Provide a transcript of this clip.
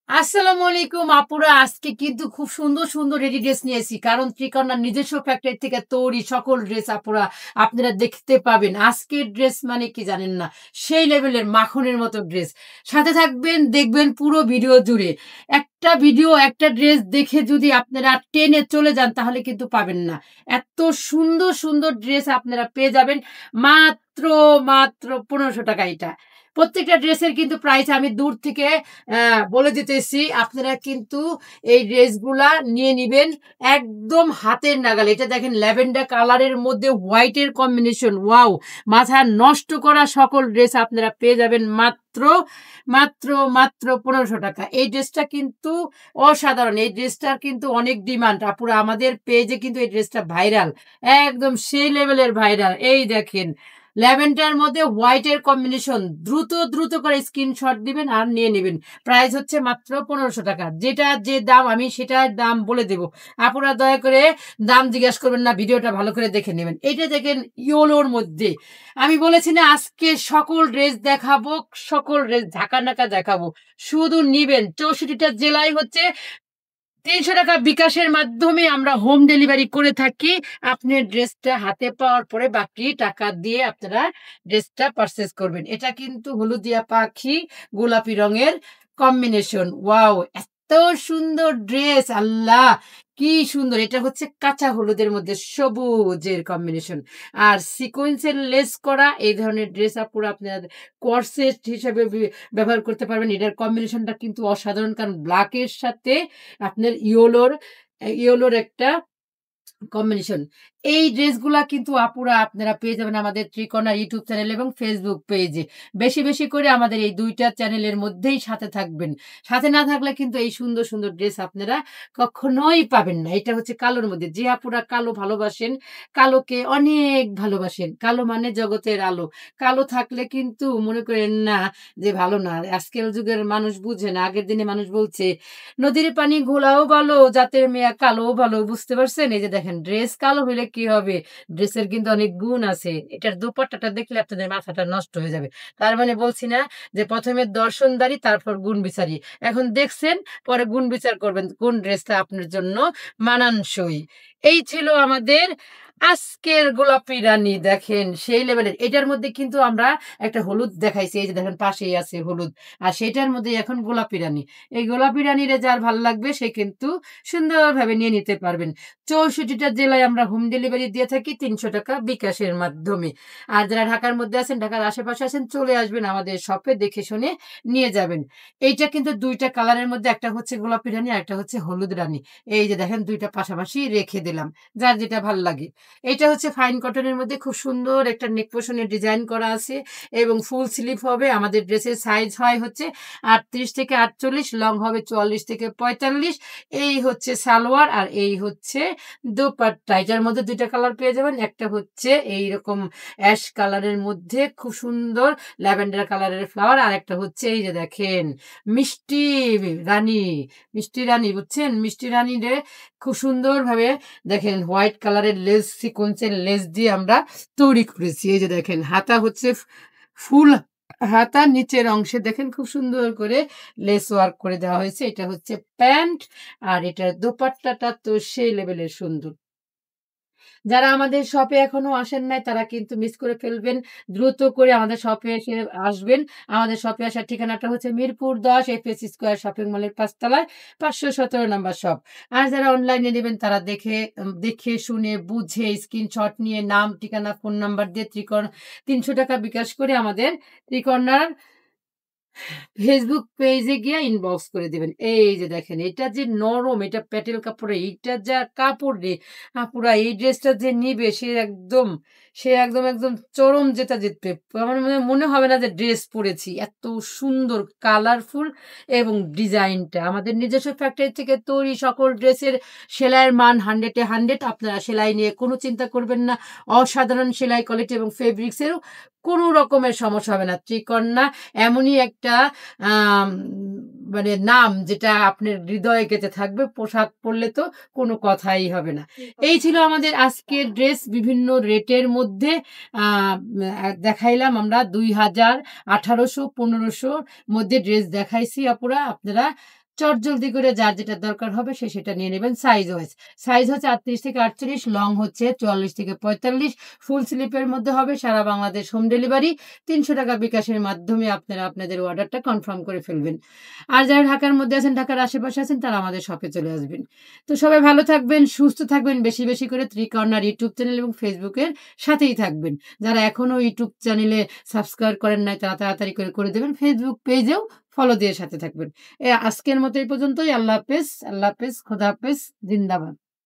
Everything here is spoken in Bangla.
আসসালামু আলাইকুম আপুরা। আজকে কিন্তু খুব সুন্দর, সুন্দর রেডি ড্রেস নিয়ে এসেছি। কারণ ত্রিকন্যার নিজস্ব ফ্যাক্টরি থেকে তৈরি সকল ড্রেস আপুরা আপনারা দেখতে পাবেন। আজকের ড্রেস মানে কি জানেন না? সেই লেভেলের মাখনের মতো ড্রেস। সাথে থাকবেন, দেখবেন পুরো ভিডিও জুড়ে। একটা ভিডিও, একটা ড্রেস দেখে যদি আপনারা টেনে চলে যান তাহলে কিন্তু পাবেন না। এত সুন্দর, সুন্দর ড্রেস আপনারা পেয়ে যাবেন মাত্র, মাত্র ৳১৫০০ এটা। প্রত্যেকটা ড্রেসের কিন্তু প্রাইস আমি দূর থেকে বলে দিতেছি, আপনারা কিন্তু এই ড্রেসগুলা নিয়ে নিবেন একদম হাতের নাগালে। এটা দেখেন ল্যাভেন্ডার কালারের মধ্যে হোয়াইটের কম্বিনেশন। ওয়াও! মাথা নষ্ট করা সকল ড্রেস আপনারা পেয়ে যাবেন মাত্র, মাত্র, মাত্র ৳১৫০০। এই ড্রেসটা কিন্তু অসাধারণ। এই ড্রেসটার কিন্তু অনেক ডিমান্ড। আপুরা আমাদের পেজে কিন্তু এই ড্রেসটা ভাইরাল। একদম সেই লেভেলের ভাইরাল। এই দেখেন ল্যাভেন্ডার মধ্যে হোয়াইটের কম্বিনেশন। দ্রুত, দ্রুত করে স্ক্রিনশট দিবেন আর নিয়ে নিবেন। প্রাইস হচ্ছে মাত্র ৳১৫০০। যেটার যে দাম আমি সেটার দাম বলে দেব। আপনারা দয়া করে দাম জিজ্ঞাসা করবেন না, ভিডিওটা ভালো করে দেখে নেবেন। এইটা দেখেন ইয়োলোর মধ্যে। আমি বলেছি না আজকে সকল ড্রেস দেখাবো, সকল ড্রেস ঝাঁকানাকা দেখাবো। শুধু নিবেন। ৬৪ টা জেলায় হচ্ছে ৳৩০০ বিকাশের মাধ্যমে আমরা হোম ডেলিভারি করে থাকি। আপনার ড্রেসটা হাতে পাওয়ার পরে বাকি টাকা দিয়ে আপনারা ড্রেসটা পারচেজ করবেন। এটা কিন্তু হলুদিয়া পাখি গোলাপি রঙের কম্বিনেশন। ওয়াও! এত সুন্দর ড্রেস! আল্লাহ! কি সুন্দর! এটা হচ্ছে কাঁচা হলুদের মধ্যে সবুজের কম্বিনেশন। আর সিকোয়েন্সের লেস করা এই ধরনের ড্রেস আপুরা আপনারা কর্সেট হিসেবে ব্যবহার করতে পারবেন। এটার কম্বিনেশনটা কিন্তু অসাধারণ। কারণ ব্লাক এর সাথে আপনার ইয়েলোর একটা কম্বিনেশন। এই ড্রেসগুলা কিন্তু আপুরা আপনারা পেয়ে যাবেন আমাদের ত্রিকোণা ইউটিউব চ্যানেল এবং ফেসবুক পেজে। বেশি, বেশি করে আমাদের এই ২ টা চ্যানেলের মধ্যেই সাথে থাকবেন। সাথে না থাকলে কিন্তু এই সুন্দর, সুন্দর ড্রেস আপনারা কখনোই পাবেন না। এটা হচ্ছে কালোর মধ্যে। যে আপুরা কালো ভালোবাসেন, কালোকে অনেক ভালোবাসেন। কালো মানে জগতের আলো। কালো থাকলে কিন্তু মনে করেন না যে ভালো না। আজকের যুগের মানুষ বুঝে না। আগের দিনে মানুষ বলছে নদীর পানি ঘোলাও ভালো, জাতের মেয়া কালোও ভালো। বুঝতে পারছেন? এই যে দেখেন ড্রেস কালো হইলে কি হবে? ড্রেসের কিন্তু অনেক গুণ আছে। এটার দোপাট্টাটা দেখলে আপনাদের মাথাটা নষ্ট হয়ে যাবে। তার মানে বলছি না যে ১ম এ দর্শনদারি তারপর গুণ বিচারি। এখন দেখছেন পরে গুণ বিচার করবেন কোন ড্রেসটা আপনার জন্য মানানসই। এই ছিল আমাদের আজকের গোলাপি রানী। দেখেন সেই লেভেলের। এটার মধ্যে কিন্তু আমরা একটা হলুদ দেখাইছি। এই যে দেখেন পাশেই আছে হলুদ। আর সেটার মধ্যেই এখন গোলাপি রানী। এই গোলাপি রানীরে যার ভাল লাগবে সে কিন্তু সুন্দরভাবে নিয়ে নিতে পারবেন। ৬৪ টা জেলায় আমরা হোম ডেলিভারি দিয়ে থাকি ৳৩০০ বিকাশের মাধ্যমে। আর যারা ঢাকার মধ্যে আছেন, ঢাকার আশেপাশে আছেন চলে আসবেন আমাদের শপে দেখে শুনে নিয়ে যাবেন। এইটা কিন্তু ২ টা কালারের মধ্যে একটা হচ্ছে গোলাপি রানী আরেকটা হচ্ছে হলুদ রানী। এই যে দেখেন ২ টা পাশাপাশি রেখে দিলাম। যার যেটা ভাল লাগে। এইটা হচ্ছে ফাইন কটনের মধ্যে খুব সুন্দর একটা নেক পোর্শনের ডিজাইন করা আছে এবং ফুল স্লিভ হবে। আমাদের ড্রেসের সাইজ হয় হচ্ছে ৩৮ থেকে ৪৮, লং হবে ৪৪ থেকে ৪৫। এই হচ্ছে সালোয়ার আর এই হচ্ছে দোপাট্টা। এটার মধ্যে ২ টা কালার পেয়ে যাবেন। একটা হচ্ছে এইরকম অ্যাশ কালারের মধ্যে খুব সুন্দর ল্যাভেন্ডার কালারের ফ্লাওয়ার। আরেকটা হচ্ছে এই যে দেখেন মিষ্টি রানী, মিষ্টি রানী বুঝছেন? মিষ্টি রানীরে খুব সুন্দরভাবে দেখেন হোয়াইট কালারের লেস সিকোয়েন্সের লেস দিয়ে আমরা তৈরি করেছি। এই যে দেখেন হাতা হচ্ছে ফুল হাতা, নিচের অংশে দেখেন খুব সুন্দর করে লেস ওয়ার্ক করে দেওয়া হয়েছে। এটা হচ্ছে প্যান্ট আর এটার দোপাট্টাটা তো সেই লেভেলের সুন্দর। যারা আমাদের শপে এখনো আসেন নাই তারা কিন্তু মিস করে ফেলবেন। দ্রুত করে আমাদের শপে এসে আসবেন। আমাদের শপে আসার ঠিকানাটা হচ্ছে মিরপুর ১০ এফএস স্কয়ার শপিং মলের ৫ তলায় ৫১৭ নাম্বার শপ। আর যারা অনলাইনে নেবেন তারা দেখে শুনে বুঝে স্ক্রিনশট নিয়ে নাম, ঠিকানা, ফোন নাম্বার দিয়ে ৳৩০০ বিকাশ করে আমাদের ত্রিকর্ণার ফেসবুক পেজে গিয়ে ইনবক্স করে দিবেন। এই যে দেখেন এটা যে নরম, এটা প্যাটেল কাপড়ের, এইটা যা কাপড় রে আপুরা এই ড্রেসটা যে নিবে সে একদম চরম জেতা জিতবে। আমার মনে হবে না যে ড্রেস পড়েছি। এত সুন্দর কালারফুল এবং ডিজাইনটা। আমাদের নিজস্ব ফ্যাক্টরি থেকে তৈরি সকল ড্রেসের সেলাইয়ের মান 100 এ 100। আপনারা সেলাই নিয়ে কোনো চিন্তা করবেন না। অসাধারণ সেলাই কোয়ালিটি এবং ফেব্রিক্স এরও কোনো রকমের সমস্যা হবে না। ত্রিকন্যা এমনই একটা আম মানে নাম যেটা আপনার হৃদয়ে গেঁথে থাকবে। পোশাক পরলে তো কোনো কথাই হবে না। এই ছিল আমাদের আজকের ড্রেস বিভিন্ন রেটের মধ্যে আ দেখাইলাম আমরা ২,০০০, ১৮০০, ১৫০০ মধ্যে ড্রেস দেখাইছি আপুরা। আপনারা চটজলদি করে যার যেটা দরকার হবে সে সেটা নিয়ে নেবেন সাইজ ওয়াইজ। সাইজ হচ্ছে ৩৮ থেকে ৪৮, লং হচ্ছে ৪৪ থেকে ৪৫। ফুল স্লিপের মধ্যে হবে, সারা বাংলাদেশ হোম ডেলিভারি। ৳৩০০ বিকাশের মাধ্যমে আপনারা আপনাদের অর্ডারটা কনফার্ম করে ফেলবেন। আর যারা ঢাকার মধ্যে আছেন, ঢাকার আশেপাশে আছেন তারা আমাদের শপে চলে আসবেন। তো সবাই ভালো থাকবেন, সুস্থ থাকবেন। বেশি, বেশি করে থ্রি কর্নার ইউটিউব চ্যানেল এবং ফেসবুকের সাথেই থাকবেন। যারা এখনো ইউটিউব চ্যানেলে সাবস্ক্রাইব করেন নাই তারা তাড়াতাড়ি করে দেবেন। ফেসবুক পেজেও ফলো দিয়ে সাথে থাকবেন। আজকের মতো এই পর্যন্তই। আল্লাহ হাফেজ, আল্লাহ হাফেজ, খোদা হাফেজ, জিন্দাবাদ।